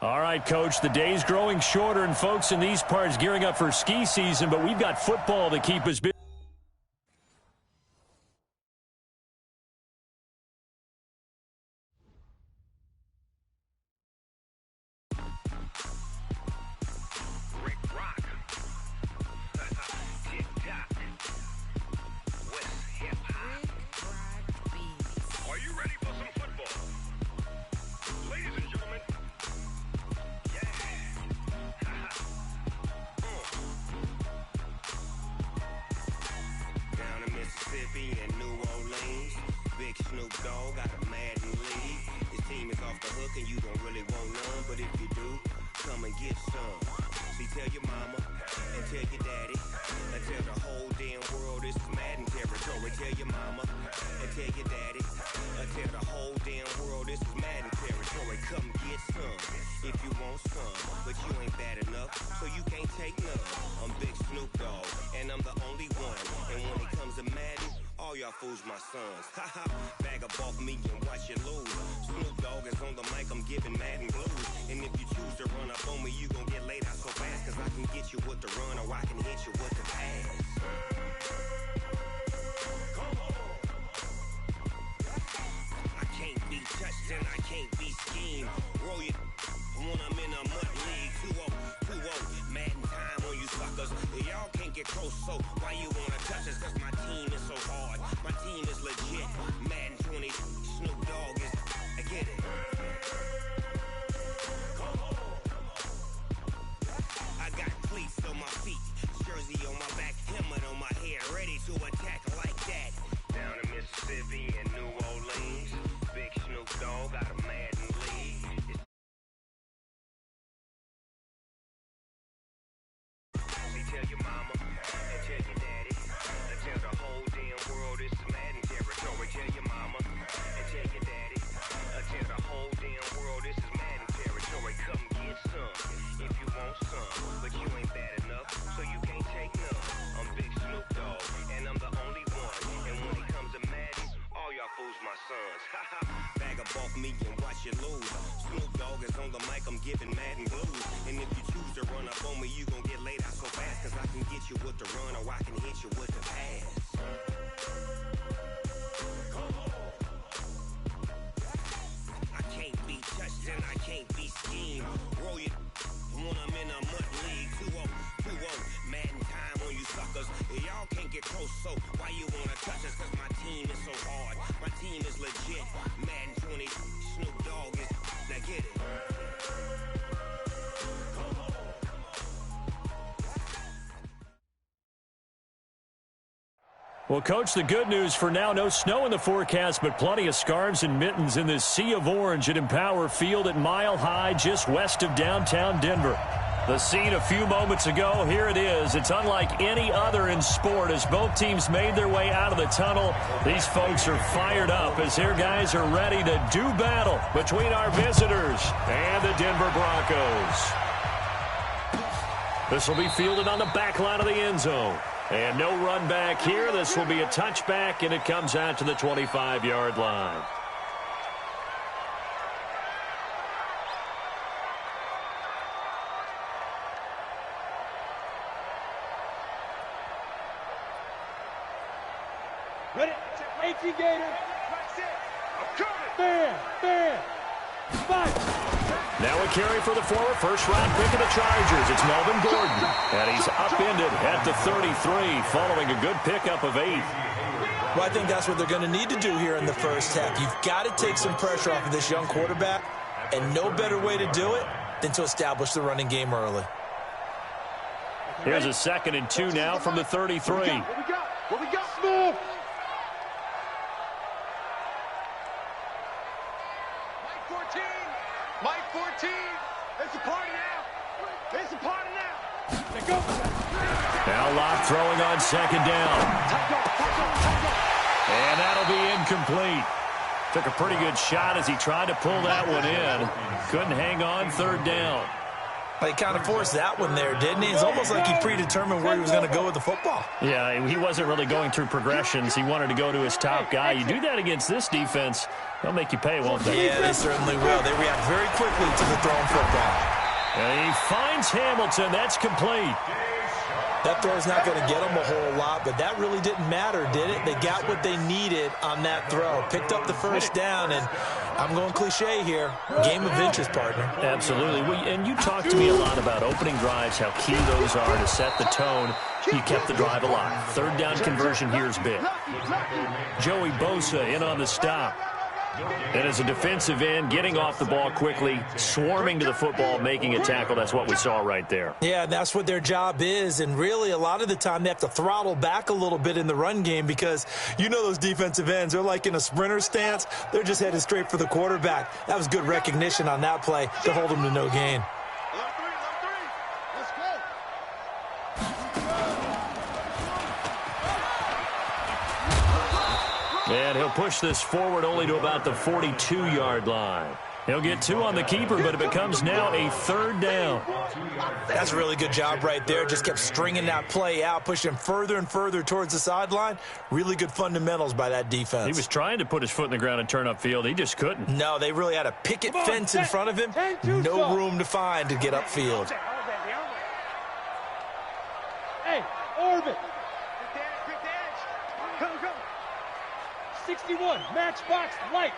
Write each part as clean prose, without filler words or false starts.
All right, Coach, the day's growing shorter, and folks in these parts gearing up for ski season, but we've got football to keep us busy. And New Orleans, big Snoop Dogg got a Madden league. His team is off the hook and you don't really want none, but if you do, come and get some. See, tell your mama and tell your daddy and tell the whole damn world this is Madden territory. Tell your mama and tell your daddy and tell the whole damn world this is Madden territory. Come get some if you want some, but you ain't bad enough, so you can't take none. I'm Big Snoop Dogg and I'm the only one, and when it comes to Madden, all y'all fools my sons. Haha, bag up off me and watch you lose. Snoop Dogg is on the mic, I'm giving Madden blues. And if you choose to run up on me, you gon' get laid out so fast, cause I can get you with the run or I can hit you with the pass. Come on. I can't be touched and I can't be schemed. Roll you when I'm in a mud league. 2-0, Madden time on you suckers. Y'all can't get close, so why you wanna touch us? Cause my team is so hard. My team is legit. Madden 20, Snoop Dogg is, I get it. Come on. I got cleats on my feet, jersey on my back, helmet on my head, ready to attack like that. Down in Mississippi and New Orleans, big Snoop Dogg got a Madden league. See, tell your mama and tell your daddy and tell the whole damn world this is Madden territory. Tell your mama and tell your daddy and tell the whole damn world this is Madden territory. Come get some if you want some, but you ain't bad enough, so you can't take none. I'm Big Snoop Dogg and I'm the only one, and when it comes to Madden, all y'all fools my sons. Haha, bag up off me and watch you lose. Snoop Dogg is on the mic, I'm giving Madden blues. And if you choose to run up on me, you gon' get laid out so fast, cause I can get you with the run or I can hit you with the pass. Come on. I can't be touched and I can't be schemed. Roll you when I'm in a mud league. 2-0, Madden time on you suckers. Y'all can't get close, so why you wanna touch us? Cause my team is so hard. My team is legit. Madden 20, Snoop Dogg is, now get it. Come on. Well, Coach, the good news for now, no snow in the forecast, but plenty of scarves and mittens in this sea of orange at Empower Field at Mile High, just west of downtown Denver. The scene a few moments ago, here it is. It's unlike any other in sport as both teams made their way out of the tunnel. These folks are fired up as their guys are ready to do battle between our visitors and the Denver Broncos. This will be fielded on the back line of the end zone. And no run back here. This will be a touchback, and it comes out to the 25-yard line. Ready? 18 Gator. I'm coming. Fair. Fight. Now a carry for the former first-round pick of the Chargers. It's Melvin Gordon. And he's upended at the 33 following a good pickup of 8. Well, I think that's what they're going to need to do here in the first half. You've got to take some pressure off of this young quarterback, and no better way to do it than to establish the running game early. Here's a 2nd and 2 now from the 33. What we got, Smith? Mike 14. It's a party now. It's a party now. Now Locke throwing on 2nd down. And that'll be incomplete. Took a pretty good shot as he tried to pull that one in. Couldn't hang on 3rd down. He kind of forced that one there, didn't he? It's almost like he predetermined where he was going to go with the football. Yeah, he wasn't really going through progressions. He wanted to go to his top guy. You do that against this defense, they'll make you pay, won't they? Yeah, they certainly will. They react very quickly to the thrown football. And he finds Hamilton. That's complete. That throw's not going to get them a whole lot, but that really didn't matter, did it? They got what they needed on that throw. Picked up the first down, and I'm going cliche here. Game of inches, partner. Absolutely. And you talked to me a lot about opening drives, how key those are to set the tone. You kept the drive alive. Third down conversion here is big. Joey Bosa in on the stop. And as a defensive end, getting off the ball quickly, swarming to the football, making a tackle, that's what we saw right there. Yeah, that's what their job is, and really a lot of the time they have to throttle back a little bit in the run game because you know those defensive ends, they're like in a sprinter stance. They're just headed straight for the quarterback. That was good recognition on that play to hold them to no gain. And he'll push this forward only to about the 42-yard line. He'll get 2 on the keeper, but it becomes now a third down. That's a really good job right there. Just kept stringing that play out, pushing further and further towards the sideline. Really good fundamentals by that defense. He was trying to put his foot in the ground and turn upfield. He just couldn't. No, they really had a picket fence in front of him. No room to find to get upfield. Hey, Orbit. 61, matchbox lights.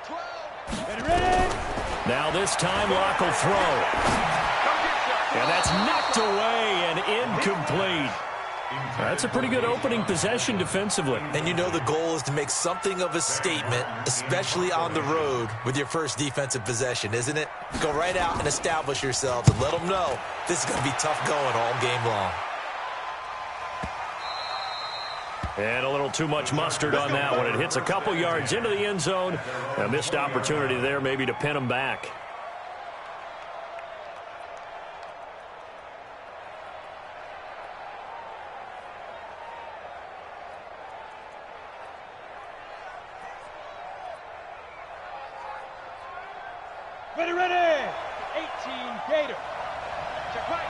12. Ready? Now this time Locke will throw. And that's knocked away and incomplete. That's a pretty good opening possession defensively. And you know the goal is to make something of a statement, especially on the road with your first defensive possession, isn't it? Go right out and establish yourselves and let them know this is going to be tough going all game long. And a little too much mustard on that one. It hits a couple yards into the end zone. A missed opportunity there maybe to pin them back. Ready. 18 Gator. Check right.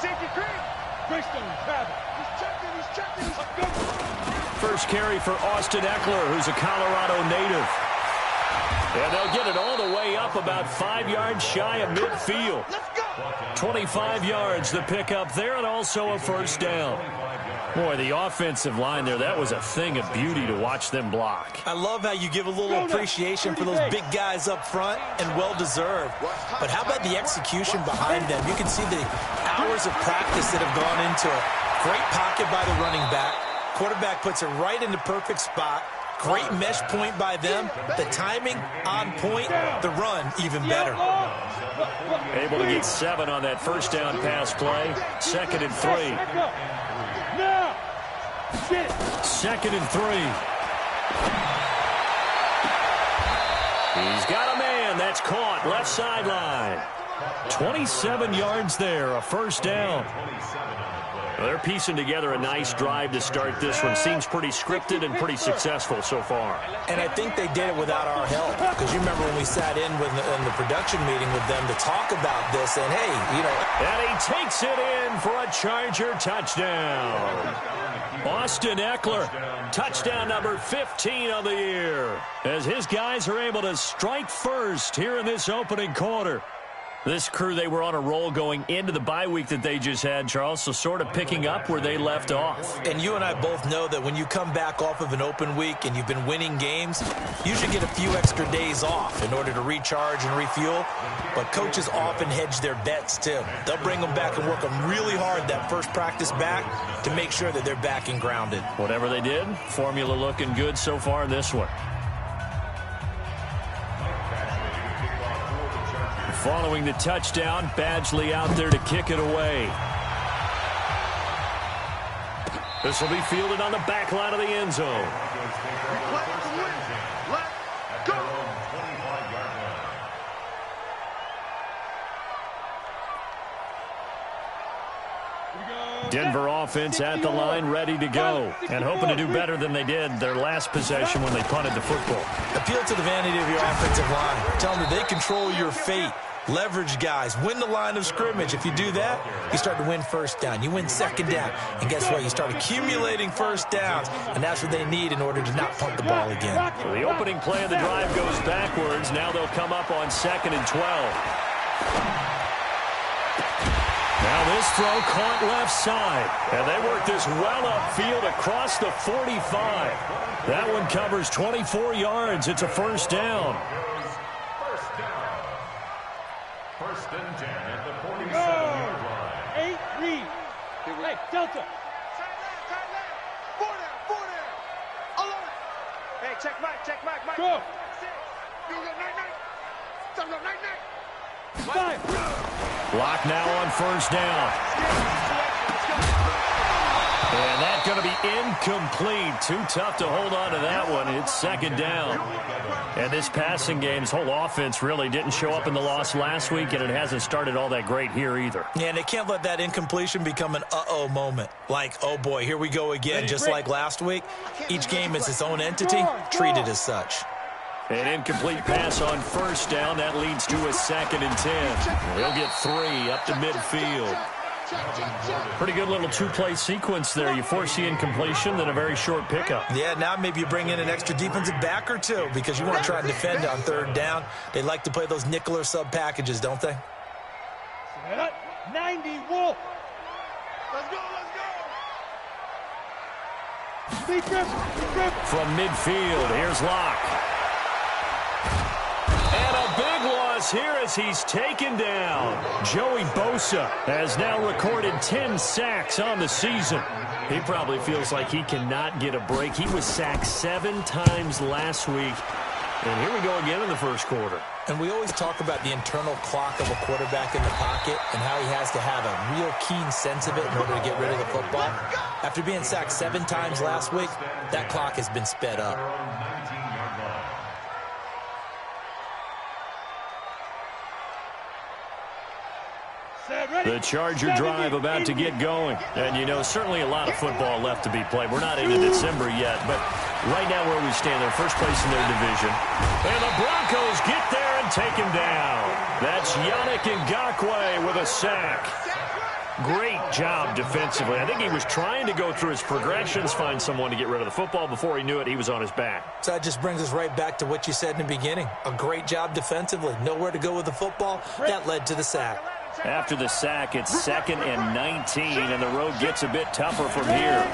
Safety cream. Greystone travel. He's checking. First carry for Austin Eckler, who's a Colorado native. And they'll get it all the way up about 5 yards shy of midfield. Let's go. 25 yards the pickup there, and also a first down. Boy, the offensive line there, that was a thing of beauty to watch them block. I love how you give a little appreciation for those big guys up front, and well-deserved. But how about the execution behind them? You can see the hours of practice that have gone into it. Great pocket by the running back. Quarterback puts it right in the perfect spot. Great mesh point by them. The timing on point. The run even better. Able to get 7 on that first down pass play. 2nd and 3. Now. 2nd and 3. He's got a man. That's caught. Left sideline. 27 yards there. A first down. Well, they're piecing together a nice drive to start this one. Seems pretty scripted and pretty successful so far. And I think they did it without our help. Because you remember when we sat in the production meeting with them to talk about this. And, hey, you know. And he takes it in for a Charger touchdown. Austin Eckler, touchdown number 15 of the year. As his guys are able to strike first here in this opening quarter. This crew, they were on a roll going into the bye week that they just had, Charles, so sort of picking up where they left off. And you and I both know that when you come back off of an open week and you've been winning games, you should get a few extra days off in order to recharge and refuel. But coaches often hedge their bets, too. They'll bring them back and work them really hard that first practice back to make sure that they're back and grounded. Whatever they did, formula looking good so far in this one. Following the touchdown, Badgley out there to kick it away. This will be fielded on the back line of the end zone. Let's go. Denver offense at the line, ready to go, and hoping to do better than they did their last possession when they punted the football. Appeal to the vanity of your offensive line. Tell them that they control your fate. Leverage guys. Win the line of scrimmage. If you do that, you start to win first down. You win second down. And guess what? You start accumulating first downs, and that's what they need in order to not punt the ball again. Well, the opening play of the drive goes backwards. Now they'll come up on 2nd and 12. Now this throw caught left side. And they work this well upfield across the 45. That one covers 24 yards. It's a first down. First and 10 at the 47-yard line. 8 read. Hey, Delta. Tight left. 4 down. 11. Hey, check Mike. Go. 6. You go night. Don't go night. 5. Block now on first down. And that's going to be incomplete. Too tough to hold on to that one. It's 2nd down. And this passing game, this whole offense really didn't show up in the loss last week, and it hasn't started all that great here either. Yeah, and they can't let that incompletion become an uh-oh moment. Like, oh boy, here we go again, just like last week. Each game is its own entity, treated as such. An incomplete pass on first down. That leads to a 2nd and 10. He'll get 3 up to midfield. Pretty good little two-play sequence there. You force the incompletion, then a very short pickup. Yeah, now maybe you bring in an extra defensive back or two because you want to try and defend on 3rd down. They like to play those nickel or sub packages, don't they? 90 Wolf. Let's go. From midfield, here's Locke. And a big loss here as he's taken down. Joey Bosa has now recorded 10 sacks on the season. He probably feels like he cannot get a break. He was sacked 7 times last week. And here we go again in the first quarter. And we always talk about the internal clock of a quarterback in the pocket and how he has to have a real keen sense of it in order to get rid of the football. After being sacked 7 times last week, that clock has been sped up. The Charger drive about to get going. And, you know, certainly a lot of football left to be played. We're not into December yet, but right now where we stand, they're first place in their division. And the Broncos get there and take him down. That's Yannick Ngakoue with a sack. Great job defensively. I think he was trying to go through his progressions, find someone to get rid of the football. Before he knew it, he was on his back. So that just brings us right back to what you said in the beginning. A great job defensively. Nowhere to go with the football. That led to the sack. After the sack, it's 2nd and 19, and the road gets a bit tougher from here.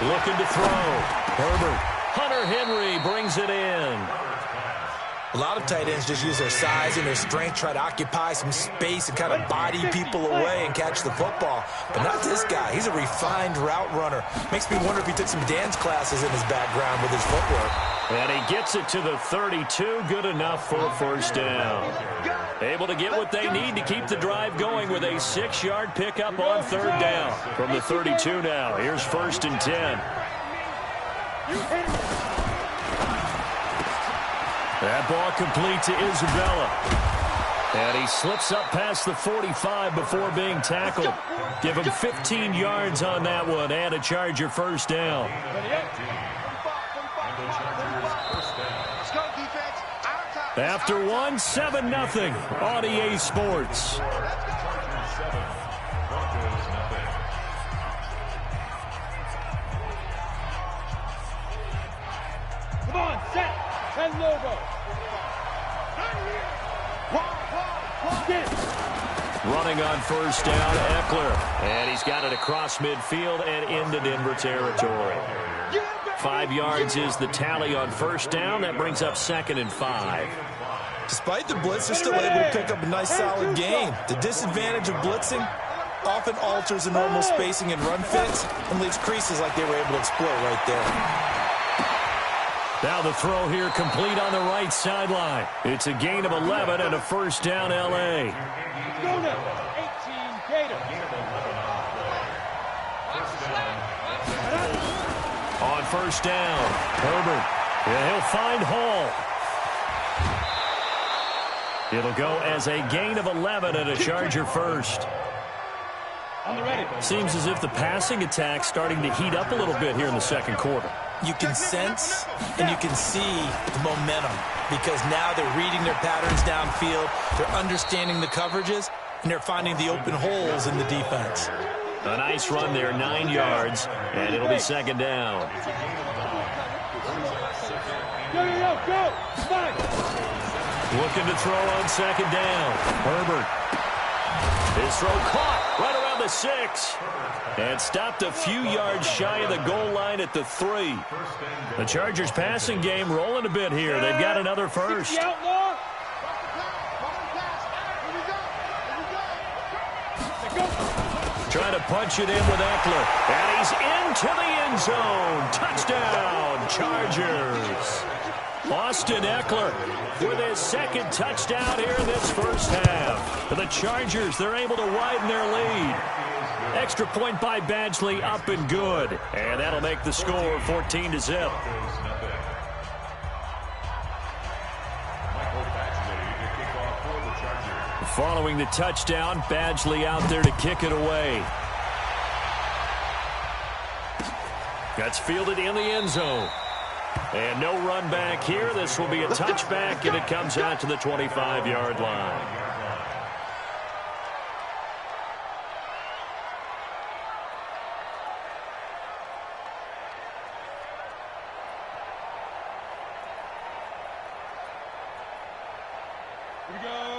Looking to throw. Herbert. Hunter Henry brings it in. A lot of tight ends just use their size and their strength, try to occupy some space and kind of body people away and catch the football. But not this guy. He's a refined route runner. Makes me wonder if he took some dance classes in his background with his footwork. And he gets it to the 32. Good enough for a first down. Able to get what they need to keep the drive going with a 6-yard pickup on 3rd down. From the 32 now. Here's 1st and 10. That ball complete to Isabella. And he slips up past the 45 before being tackled. Give him 15 yards on that one and a Charger first down. After one, 7-0 on EA Sports. Come on, set. And Lobo. Running on first down, Eckler. And he's got it across midfield and into Denver territory. 5 yards is the tally on first down. That brings up 2nd and 5. Despite the blitz, they're still able to pick up a nice, solid gain. The disadvantage of blitzing often alters the normal spacing and run fits and leaves creases like they were able to exploit right there. Now the throw here complete on the right sideline. It's a gain of 11 and a first down, L.A. Go now, 18 Gator. On first down, Herbert. Yeah, he'll find Hall. It'll go as a gain of 11 and a Charger first. Seems as if the passing attack's starting to heat up a little bit here in the second quarter. You can sense and you can see the momentum because now they're reading their patterns downfield, they're understanding the coverages, and they're finding the open holes in the defense. A nice run there, 9 yards, and it'll be second down. Go! Looking to throw on second down. Herbert. His throw caught right around the 6. And stopped a few yards shy of the goal line at the 3. The Chargers passing game rolling a bit here. They've got another first. Trying to punch it in with Eckler. And he's into the end zone. Touchdown, Chargers. Austin Eckler with his second touchdown here in this first half. For the Chargers, they're able to widen their lead. Extra point by Badgley, up and good. And that'll make the score 14-0. Following the touchdown, Badgley out there to kick it away. That's fielded in the end zone. And no run back here. This will be a touchback, and it comes out to the 25-yard line.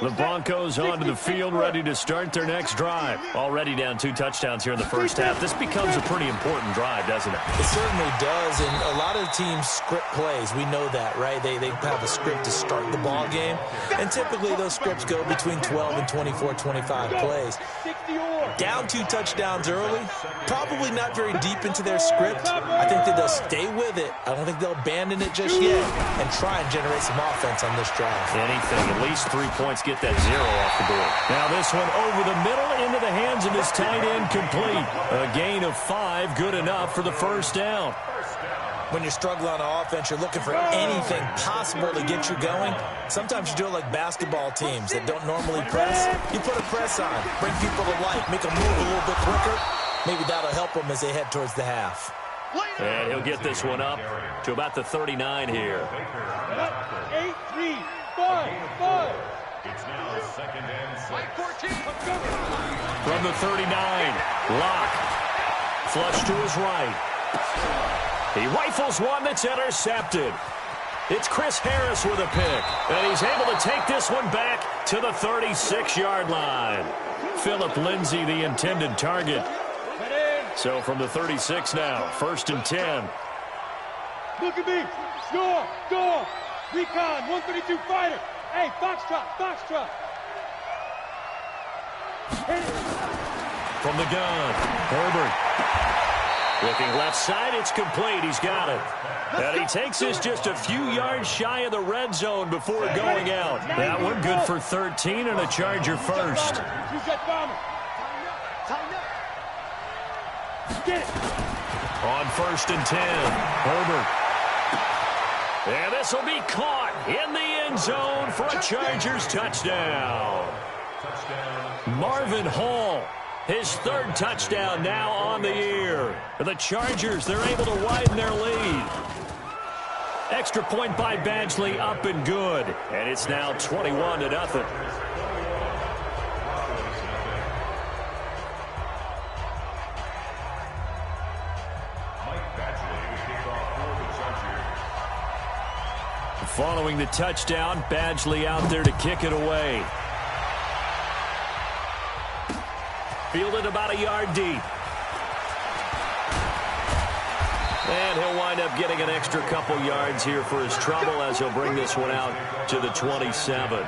The Broncos onto the field, ready to start their next drive. Already down 2 touchdowns here in the first half. This becomes a pretty important drive, doesn't it? It certainly does, and a lot of teams script plays. We know that, right? They have a script to start the ball game, and typically those scripts go between 12 and 24, 25 plays. Down 2 touchdowns early, probably not very deep into their script. I think that they'll stay with it. I don't think they'll abandon it just yet and try and generate some offense on this drive. Anything, at least 3 points, get that 0 off the board. Now this one over the middle into the hands of his tight end, complete. A gain of 5, good enough for the first down. When you're struggling on offense, you're looking for anything possible to get you going. Sometimes you do it like basketball teams that don't normally press. You put a press on, bring people to life, make them move a little bit quicker. Maybe that'll help them as they head towards the half. And he'll get this one up to about the 39 here. 8-3, 5. It's now second and 6. From the 39, Locke. Flush to his right. He rifles one that's intercepted. It's Chris Harris with a pick. And he's able to take this one back to the 36-yard line. Phillip Lindsay, the intended target. So from the 36 now, 1st and 10. Look at me. Score. Recon, 132 fighter. Hey, Foxtrot. From the gun, Herbert. Looking left side, it's complete. He's got it. And he takes this just a few yards shy of the red zone before going out. That one good for 13 and a Charger first. On 1st and 10, Herbert. And this will be caught in the end zone for a Chargers touchdown. Marvin Hall, his 3rd touchdown now on the year. For the Chargers, they're able to widen their lead. Extra point by Badgley, up and good. And it's now 21-0. Following the touchdown, Badgley out there to kick it away. Fielded about a yard deep. And he'll wind up getting an extra couple yards here for his trouble as he'll bring this one out to the 27.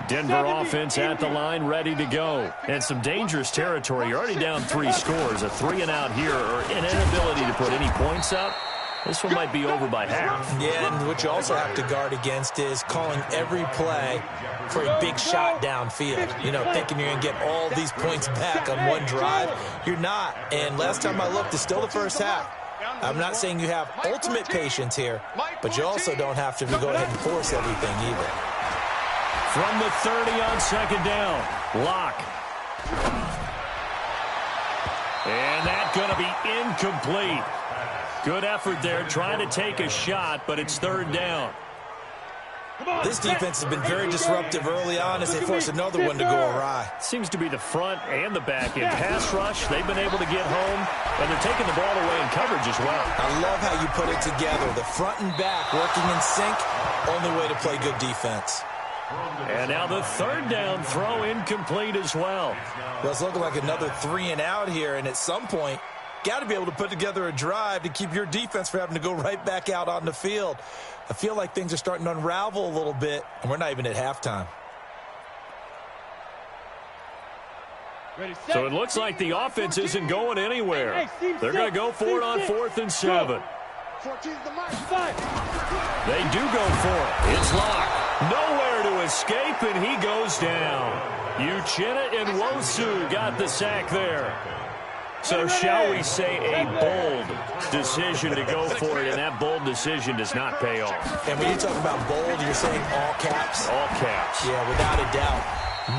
Denver offense at the line, ready to go. And some dangerous territory. You're already down 3 scores. A 3 and out here, or an inability to put any points up. This one might be over by half. Yeah, and what you also have to guard against is calling every play for a big shot downfield. You know, thinking you're going to get all these points back on one drive. You're not. And last time I looked, it's still the first half. I'm not saying you have ultimate patience here, but you also don't have to go ahead and force everything either. From the 30 on second down, Locke. And that's going to be incomplete. Good effort there, trying to take a shot, but it's third down. This defense has been very disruptive early on as they force another one to go awry. Seems to be the front and the back end. Pass rush, they've been able to get home, and they're taking the ball away in coverage as well. I love how you put it together. The front and back working in sync, only way to play good defense. And now the third down throw incomplete as well. Well, it's looking like another 3 and out here, and at some point, got to be able to put together a drive to keep your defense from having to go right back out on the field. I feel like things are starting to unravel a little bit, and we're not even at halftime. So it looks like the offense isn't going anywhere. They're going to go for it on 4th and 7. They do go for it. It's Locke. Nowhere to escape, and he goes down. Uchenna and Nwosu got the sack there. So shall we say a bold decision to go for it, and that bold decision does not pay off. And when you talk about bold, you're saying all caps? All caps. Yeah, without a doubt.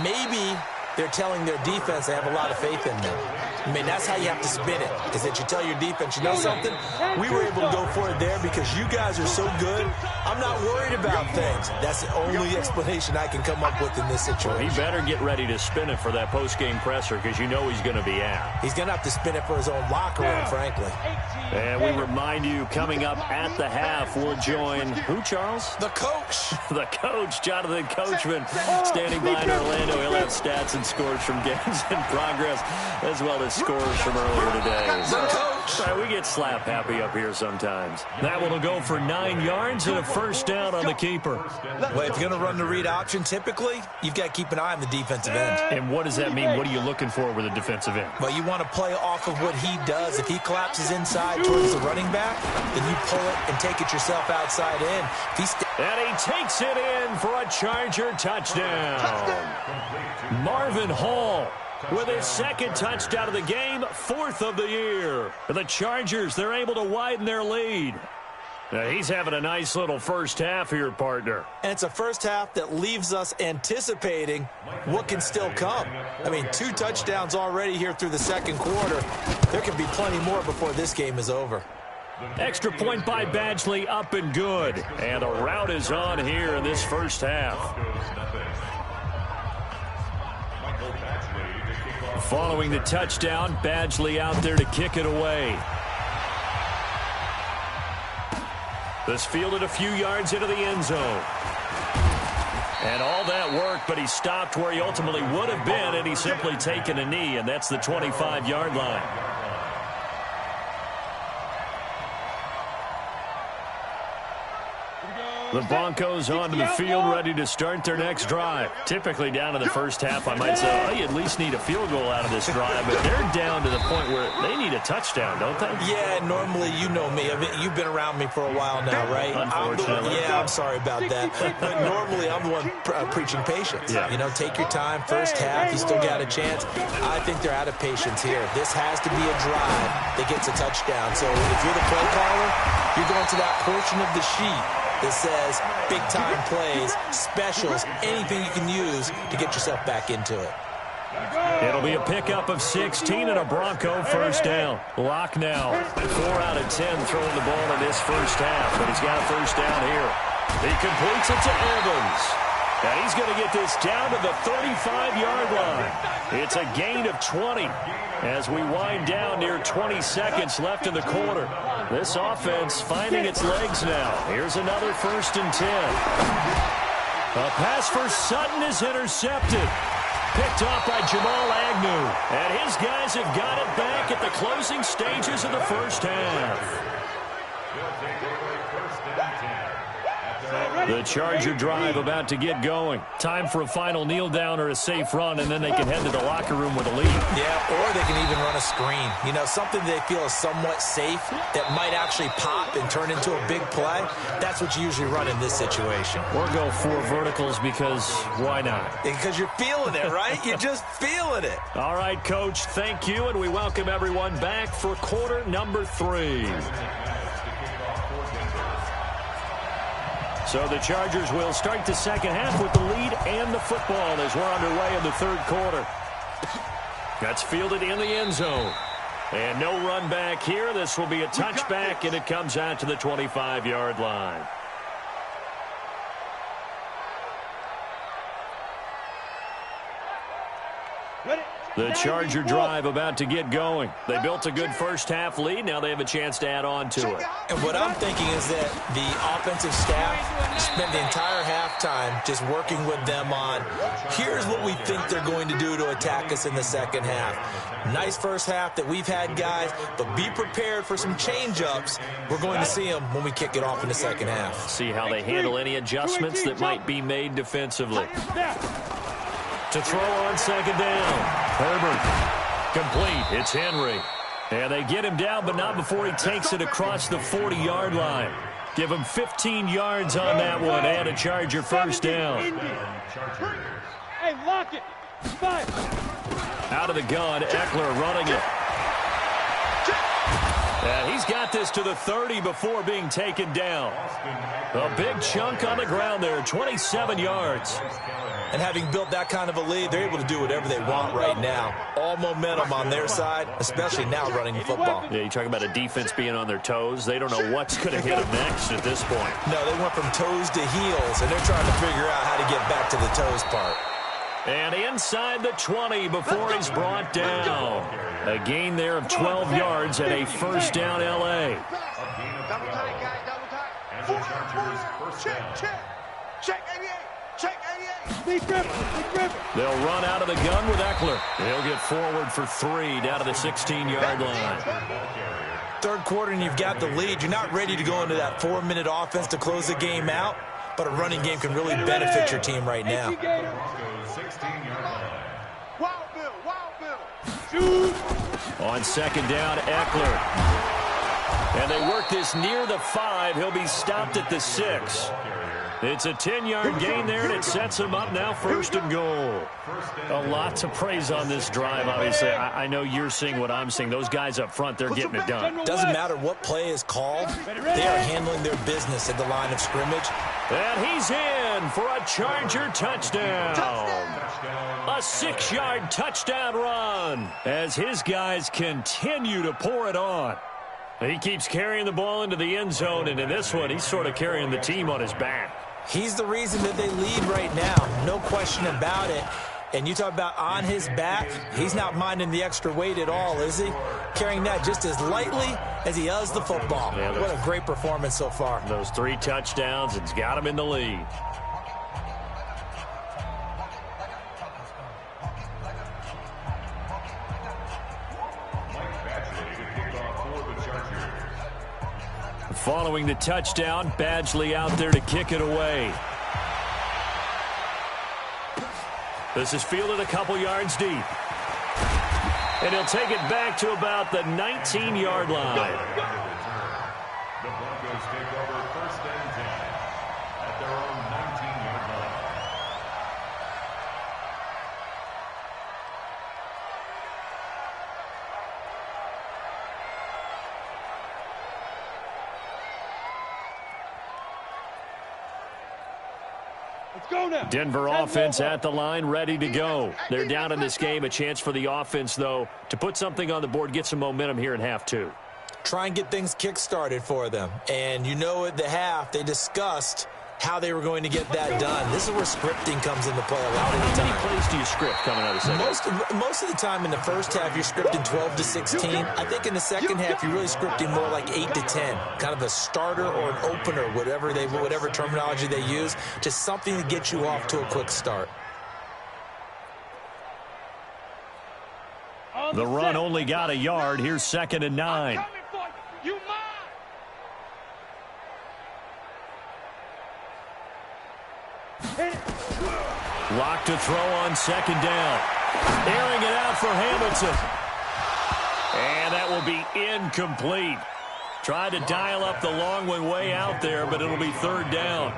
Maybe they're telling their defense they have a lot of faith in them. I mean, that's how you have to spin it, is that you tell your defense, you know something? We were able to go for it there because you guys are so good. I'm not worried about things. That's the only explanation I can come up with in this situation. Well, he better get ready to spin it for that post-game presser because you know he's going to be out. He's going to have to spin it for his own locker room, frankly. And we remind you, coming up at the half, we'll join who, Charles? The coach. The coach, Jonathan Coachman, standing by in Orlando. He'll have stats and scores from games in progress, as well as scores from earlier today. The coach. All right, we get slap happy up here sometimes. That one will go for 9 yards and a first down on the keeper. Well, if you're going to run the read option, typically, you've got to keep an eye on the defensive end. And what does that mean? What are you looking for with a defensive end? Well, you want to play off of what he does. If he collapses inside towards the running back, then you pull it and take it yourself outside in. And he takes it in for a Charger touchdown. Marvin Hall with his second touchdown of the game, 4th of the year. And the Chargers, they're able to widen their lead. Now, he's having a nice little first half here, partner. And it's a first half that leaves us anticipating what can still come. I mean, 2 touchdowns already here through the second quarter. There can be plenty more before this game is over. Extra point by Badgley, up and good. And a rout is on here in this first half. Following the touchdown, Badgley out there to kick it away. This fielded a few yards into the end zone. And all that work, but he stopped where he ultimately would have been, and he's simply taken a knee, and that's the 25-yard line. The Broncos onto the field, ready to start their next drive. Typically down in the first half, I might say, oh, you at least need a field goal out of this drive. But they're down to the point where they need a touchdown, don't they? Yeah, normally, you know me. You've been around me for a while now, right? Unfortunately. I'm sorry about that. But normally, I'm the one preaching patience. Yeah. You know, take your time. First half, you still got a chance. I think they're out of patience here. This has to be a drive that gets a touchdown. So if you're the play caller, you're going to that portion of the sheet that says big-time plays, specials, anything you can use to get yourself back into it. It'll be a pickup of 16 and a Bronco first down. Locke now, 4 out of 10 throwing the ball in this first half, but he's got a first down here. He completes it to Evans. And he's going to get this down to the 35-yard line. It's a gain of 20 as we wind down near 20 seconds left in the quarter. This offense finding its legs now. Here's another 1st and 10. A pass for Sutton is intercepted. Picked off by Jamal Agnew. And his guys have got it back at the closing stages of the first half. The Charger drive about to get going. Time for a final kneel down or a safe run, and then they can head to the locker room with a lead. Yeah, or they can even run a screen. You know, something they feel is somewhat safe that might actually pop and turn into a big play. That's what you usually run in this situation. Or go 4 verticals because why not? Because you're feeling it, right? You're just feeling it. All right, Coach, thank you, and we welcome everyone back for quarter number 3. So the Chargers will start the second half with the lead and the football as we're underway in the third quarter. That's fielded in the end zone. And no run back here. This will be a touchback, and it comes out to the 25-yard line. The Charger drive about to get going. They built a good first-half lead. Now they have a chance to add on to it. And what I'm thinking is that the offensive staff spent the entire halftime just working with them on, here's what we think they're going to do to attack us in the second half. Nice first half that we've had, guys, but be prepared for some change-ups. We're going to see them when we kick it off in the second half. See how they handle any adjustments that might be made defensively. To throw on second down. Herbert. Complete. It's Henry. And they get him down, but not before he takes it across the 40-yard line. Give him 15 yards on that one and a Charger first down. Hey, lock it. 5. Out of the gun, Eckler running it. And he's got this to the 30 before being taken down. A big chunk on the ground there, 27 yards. And having built that kind of a lead, they're able to do whatever they want right now. All momentum on their side, especially now running the football. Yeah, you talk about a defense being on their toes. They don't know what's going to hit them next at this point. No, they went from toes to heels, and they're trying to figure out how to get back to the toes part. And inside the 20 before he's brought down. A gain there of 12 yards and a first down L.A. Double tight, guys, double tight. Check 88. Check 88. They'll run out of the gun with Eckler. He'll get forward for 3 down to the 16-yard line. Third quarter and you've got the lead. You're not ready to go into that 4-minute offense to close the game out, but a running game can really benefit your team right now. On second down, Eckler. And they work this near the 5. He'll be stopped at the 6. It's a 10-yard gain there, and it sets him up now first and goal. A lot to praise on this drive, obviously. I know you're seeing what I'm seeing. Those guys up front, they're getting it done. Doesn't matter what play is called. They are handling their business at the line of scrimmage. And he's in for a Charger touchdown. A 6-yard touchdown run as his guys continue to pour it on. He keeps carrying the ball into the end zone, and in this one, he's sort of carrying the team on his back. He's the reason that they lead right now, no question about it. And you talk about on his back, he's not minding the extra weight at all, is he? Carrying that just as lightly as he does the football. Yeah, what a great performance so far. Those 3 touchdowns, it's got him in the lead. Following the touchdown, Badgley out there to kick it away. This is fielded a couple yards deep. And he'll take it back to about the 19-yard line. The Broncos take over first and 10 at their own 19-yard line. Denver offense at the line, ready to go. They're down in this game. A chance for the offense, though, to put something on the board, get some momentum here in half 2. Try and get things kick-started for them. And you know at the half, they discussed how they were going to get that done. This is where scripting comes into play a lot of the time. How many plays do you script coming out of the second? Most of the time in the first half, you're scripting 12 to 16. I think in the second half, you're really scripting more like 8 to 10. Kind of a starter or an opener, whatever terminology they use. Just something to get you off to a quick start. The run only got a yard. Here's 2nd and 9. Lock to throw on second down. Airing it out for Hamilton. And that will be incomplete. Tried to dial up the long one way out there, but it'll be third down.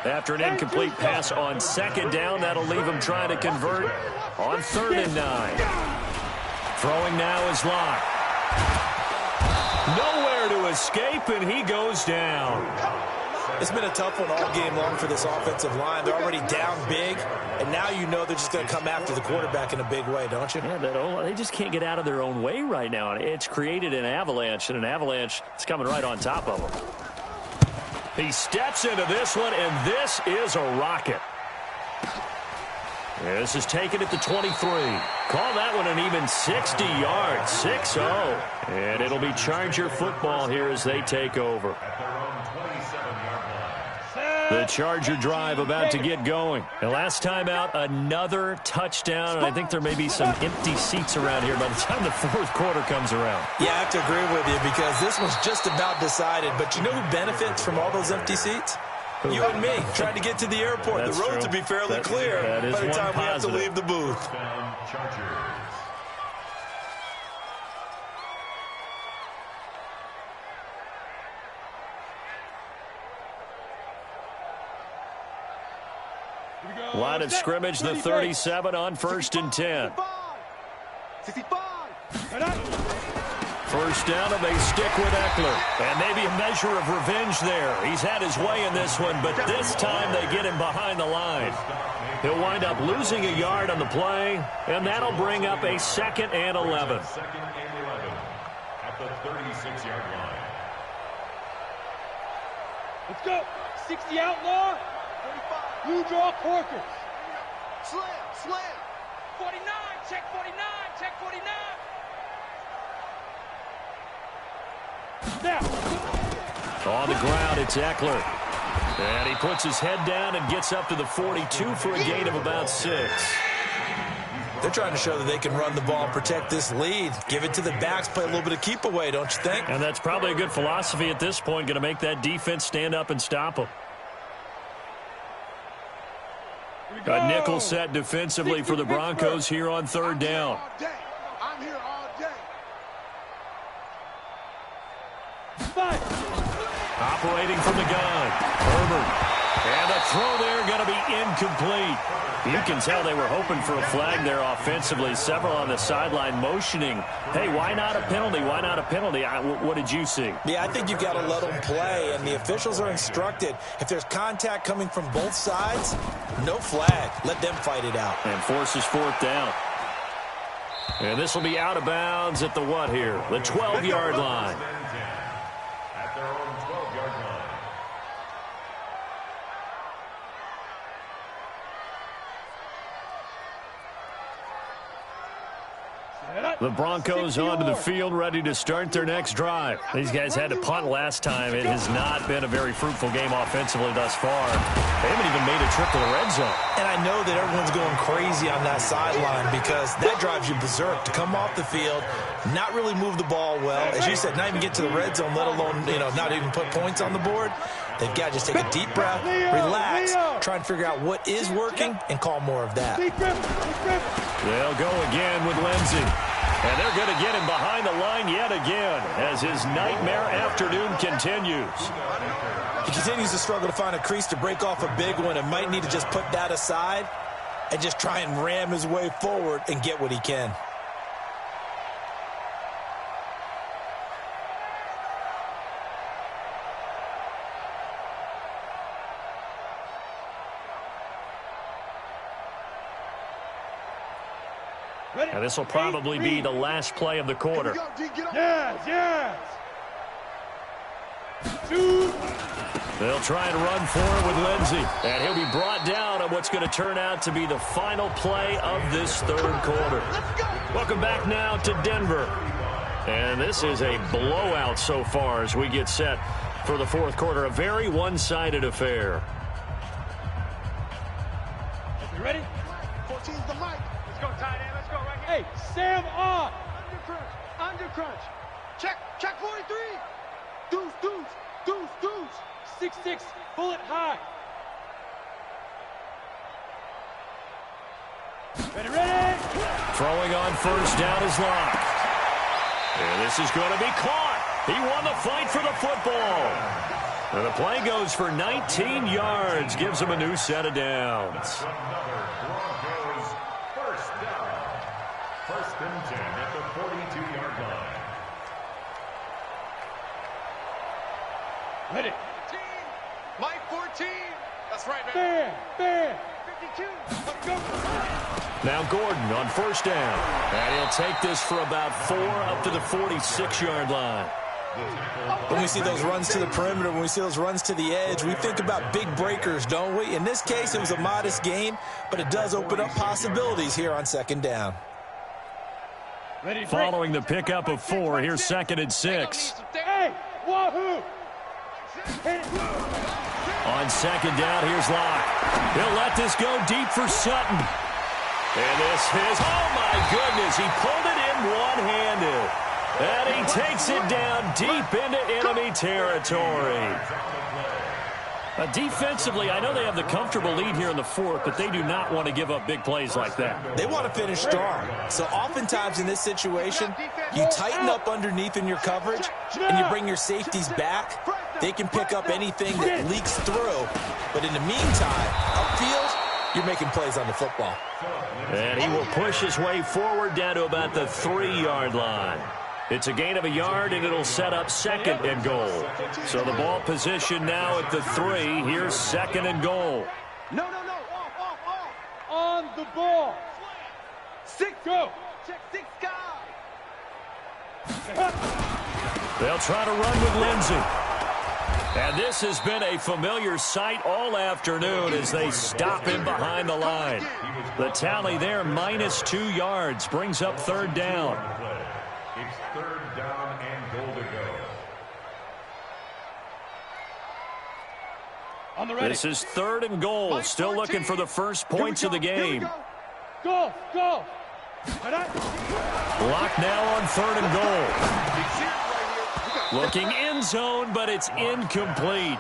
After an incomplete pass on second down, that'll leave him trying to convert on 3rd and 9. Throwing now is Locke. Nowhere to escape, and he goes down. It's been a tough one all game long for this offensive line. They're already down big, and now you know they're just going to come after the quarterback in a big way, don't you? Yeah, they just can't get out of their own way right now. It's created an avalanche, and an avalanche is coming right on top of them. He steps into this one, and this is a rocket. This is taken at the 23. Call that one an even 60 yards, 6-0. And it'll be Charger football here as they take over. The Charger drive about to get going. And last time out, another touchdown. And I think there may be some empty seats around here by the time the 4th quarter comes around. Yeah, I have to agree with you because this one's just about decided. But you know who benefits from all those empty seats? You and me, trying to get to the airport. That's the roads true. will be fairly clear by the time we have to leave the booth. Line of scrimmage, the 37 on 1st and 10. 65. First down, and they stick with Eckler. And maybe a measure of revenge there. He's had his way in this one, but this time they get him behind the line. He'll wind up losing a yard on the play, and that'll bring up a 2nd and 11. Second and 11 at the 36-yard line. Let's go. 60 outlaw. 45. Blue draw Corkers. Slam. 49. Check 49. Check 49. Now. On the ground, it's Eckler. And he puts his head down and gets up to the 42 for a gain of about 6. They're trying to show that they can run the ball and protect this lead. Give it to the backs, play a little bit of keep away, don't you think? And that's probably a good philosophy at this point, going to make that defense stand up and stop them. A nickel set defensively for the Broncos here on 3rd down. I'm here all day. Operating from the gun, Herbert. And the throw there going to be incomplete. You can tell they were hoping for a flag there offensively. Several on the sideline motioning, hey, why not a penalty? Why not a penalty? What did you see? Yeah, I think you've got to let them play, and the officials are instructed. If there's contact coming from both sides, no flag. Let them fight it out. And forces 4th down. And this will be out of bounds at the what here? The 12-yard line. At their own 12-yard line. The Broncos onto the field, ready to start their next drive. These guys had to punt last time. It has not been a very fruitful game offensively thus far. They haven't even made a trip to the red zone. And I know that everyone's going crazy on that sideline because that drives you berserk to come off the field, not really move the ball well. As you said, not even get to the red zone, let alone, not even put points on the board. They've got to just take a deep breath, relax, try and figure out what is working, and call more of that. They'll go again with Lindsey. And they're going to get him behind the line yet again as his nightmare afternoon continues. He continues to struggle to find a crease to break off a big one and might need to just put that aside and just try and ram his way forward and get what he can. And this will probably be the last play of the quarter. Yes. They'll try and run for it with Lindsey. And he'll be brought down on what's going to turn out to be the final play of this 3rd quarter. Welcome back now to Denver. And this is a blowout so far as we get set for the 4th quarter. A very one-sided affair. You ready? 14's the mic. Let's go, tight end. Let's go right here. Hey, Sam on. Under crunch. Check 43. Deuce. 6'6", bullet high. Ready. Throwing on first down is Locke. And this is going to be caught. He won the fight for the football. And the play goes for 19 yards. Gives him a new set of downs. Another Broncos first down. First and 10 at the 42-yard line. Ready. Mike 14. That's right, man. Bam. 52. Let's go. Now Gordon on first down. And he'll take this for about 4 up to the 46-yard line. When we see those runs to the perimeter, when we see those runs to the edge, we think about big breakers, don't we? In this case, it was a modest gain, but it does open up possibilities here on second down. Ready. Following the pickup of 4, here's second and 6. Hey, wahoo! On second down, here's Locke. He'll let this go deep for Sutton. And this is, oh my goodness, he pulled it in one-handed. And he takes it down deep into enemy territory. Defensively, I know they have the comfortable lead here in the fourth, but they do not want to give up big plays like that. They want to finish strong. So oftentimes in this situation, you tighten up underneath in your coverage, and you bring your safeties back. They can pick up anything that leaks through. But in the meantime, upfield, you're making plays on the football. And he will push his way forward down to about the 3-yard line. It's a gain of a yard, and it'll set up second and goal. So the ball position now at the 3. Here's second and goal. No. Off. On the ball. 6. Go. Check 6 guys. They'll try to run with Lindsey. And this has been a familiar sight all afternoon as they stop him behind the line. The tally there, -2 yards, brings up third down. It's third down and goal to go. On the ready. This is third and goal. Still looking for the first points of the game. Go. Locked now on third and goal. Looking end zone, but it's incomplete.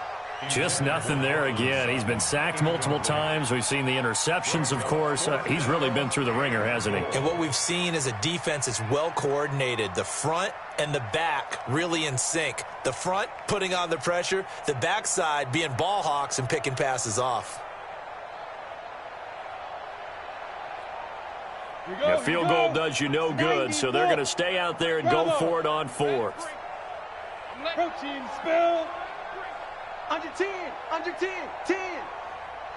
Just nothing there again. He's been sacked multiple times. We've seen the interceptions, of course. He's really been through the ringer, hasn't he? And what we've seen is a defense that's well coordinated. The front and the back really in sync. The front putting on the pressure, the backside being ball hawks and picking passes off. A field goal does you no good, so they're going to stay out there and go for it on fourth. Protein spill. Under 10. 10.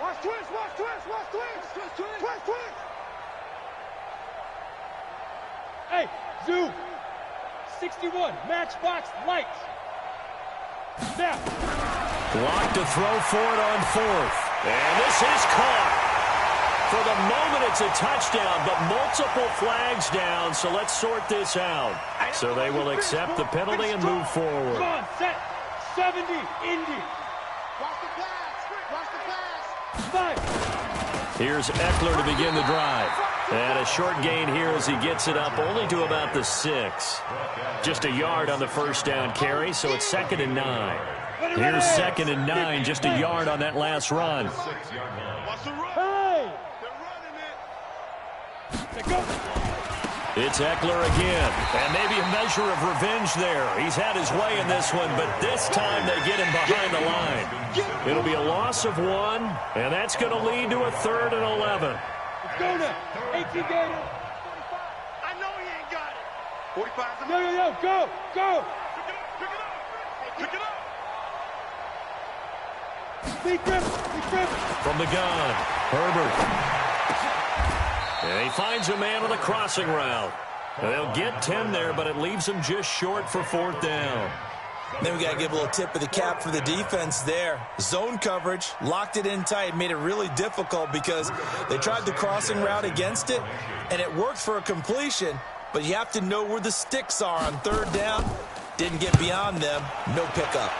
Watch twist. Hey, zoom. 61, matchbox lights. Now. Blocked to throw for it on fourth. And this is caught. For the moment, it's a touchdown, but multiple flags down, so let's sort this out. So they will accept the penalty and move forward. Come on, set. 70, Indy. Watch the pass. 5. Here's Eckler to begin the drive. And a short gain here as he gets it up only to about the 6. Just a yard on the first down carry, so it's second and 9. Here's second and 9, just a yard on that last run. Hey. Go. It's Eckler again, and maybe a measure of revenge there. He's had his way in this one, but this time they get him behind the line. It'll be a loss of 1, and that's going to lead to a third and 11. Let's go now. 18 Gator. I know he ain't got it. 45. Yo, go. Pick it up. Big grip. From the gun, Herbert. And he finds a man on the crossing route. And they'll get 10 there, but it leaves them just short for fourth down. Then we got to give a little tip of the cap for the defense there. Zone coverage, locked it in tight, made it really difficult because they tried the crossing route against it, and it worked for a completion, but you have to know where the sticks are on third down. Didn't get beyond them, no pickup.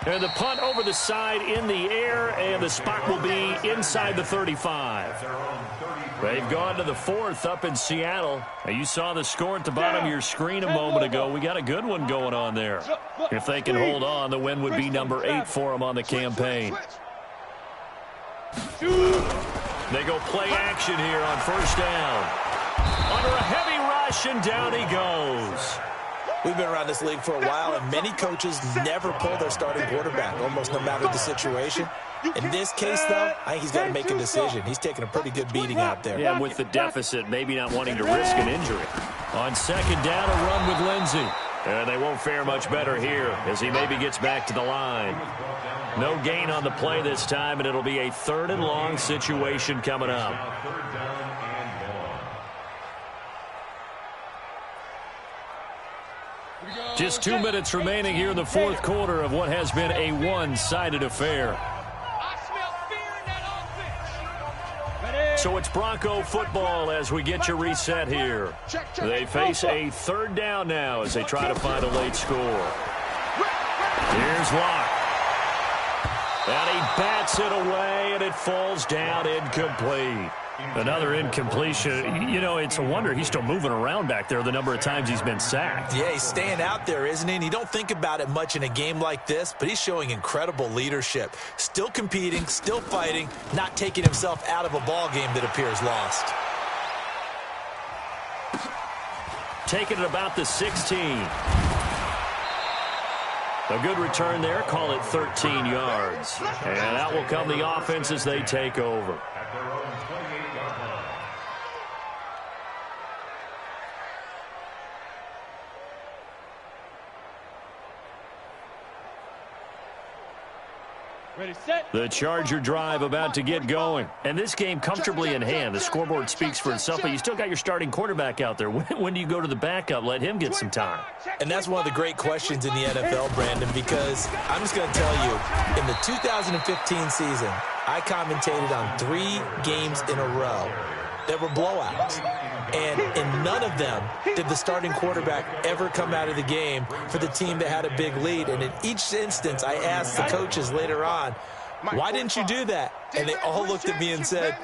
And the punt over the side in the air, and the spot will be inside the 35. They've gone to the 4th up in Seattle. Now, you saw the score at the bottom of your screen a moment ago. We got a good one going on there. If they can hold on, the win would be number 8 for them on the campaign. They go play action here on first down. Under a heavy rush, and down he goes. We've been around this league for a while, and many coaches never pull their starting quarterback, almost no matter the situation. In this case, though, I think he's got to make a decision. He's taking a pretty good beating out there. Yeah, with the deficit, maybe not wanting to risk an injury. On second down, a run with Lindsey. And they won't fare much better here as he maybe gets back to the line. No gain on the play this time, and it'll be a 3rd and long situation coming up. Just 2 minutes remaining here in the 4th quarter of what has been a one-sided affair. So it's Bronco football as we get you reset here. They face a 3rd down now as they try to find a late score. Here's Locke. And he bats it away, and it falls down incomplete. Another incompletion. You know, it's a wonder he's still moving around back there the number of times he's been sacked. Yeah, he's staying out there, isn't he? And you don't think about it much in a game like this, but he's showing incredible leadership. Still competing, still fighting, not taking himself out of a ball game that appears lost. Taking it about the 16. A good return there. Call it 13 yards. And out will come the offense as they take over. Ready, set. The Charger drive about to get going. And this game comfortably in hand. The scoreboard speaks for itself, but you still got your starting quarterback out there. When do you go to the backup? Let him get some time. And that's one of the great questions in the NFL, Brandon, because I'm just going to tell you, in the 2015 season, I commentated on 3 games in a row that were blowouts. And in none of them did the starting quarterback ever come out of the game for the team that had a big lead. And in each instance, I asked the coaches later on, why didn't you do that? And they all looked at me and said,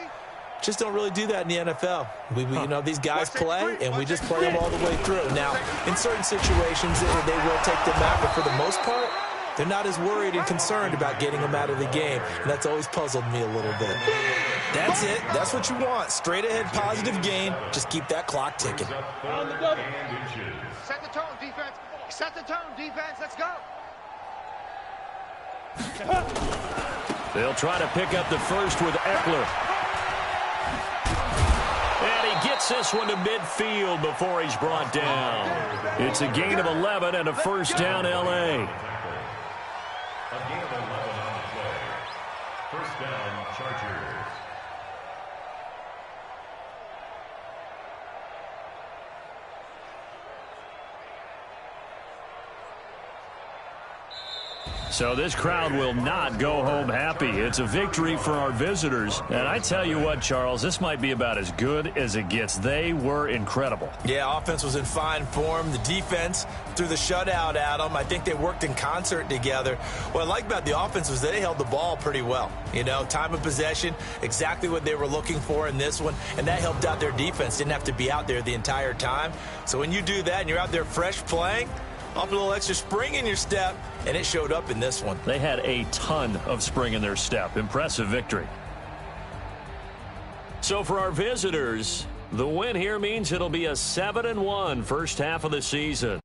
just don't really do that in the NFL. You know, these guys play, and we just play them all the way through. Now, in certain situations, they will take them out, but for the most part, they're not as worried and concerned about getting them out of the game, and that's always puzzled me a little bit. That's it. That's what you want. Straight ahead, positive gain. Just keep that clock ticking. Set the tone, defense. Set the tone, defense. Let's go. They'll try to pick up the first with Eckler. And he gets this one to midfield before he's brought down. It's a gain of 11 and a first down, L.A. A gain of 11 on the play. First down, Chargers. So this crowd will not go home happy. It's a victory for our visitors. And I tell you what, Charles, this might be about as good as it gets. They were incredible. Yeah, offense was in fine form. The defense threw the shutout at them. I think they worked in concert together. What I like about the offense was they held the ball pretty well. You know, time of possession, exactly what they were looking for in this one. And that helped out their defense. Didn't have to be out there the entire time. So when you do that and you're out there fresh playing, up a little extra spring in your step, and it showed up in this one. They had a ton of spring in their step. Impressive victory. So for our visitors, the win here means it'll be a 7-1 first half of the season.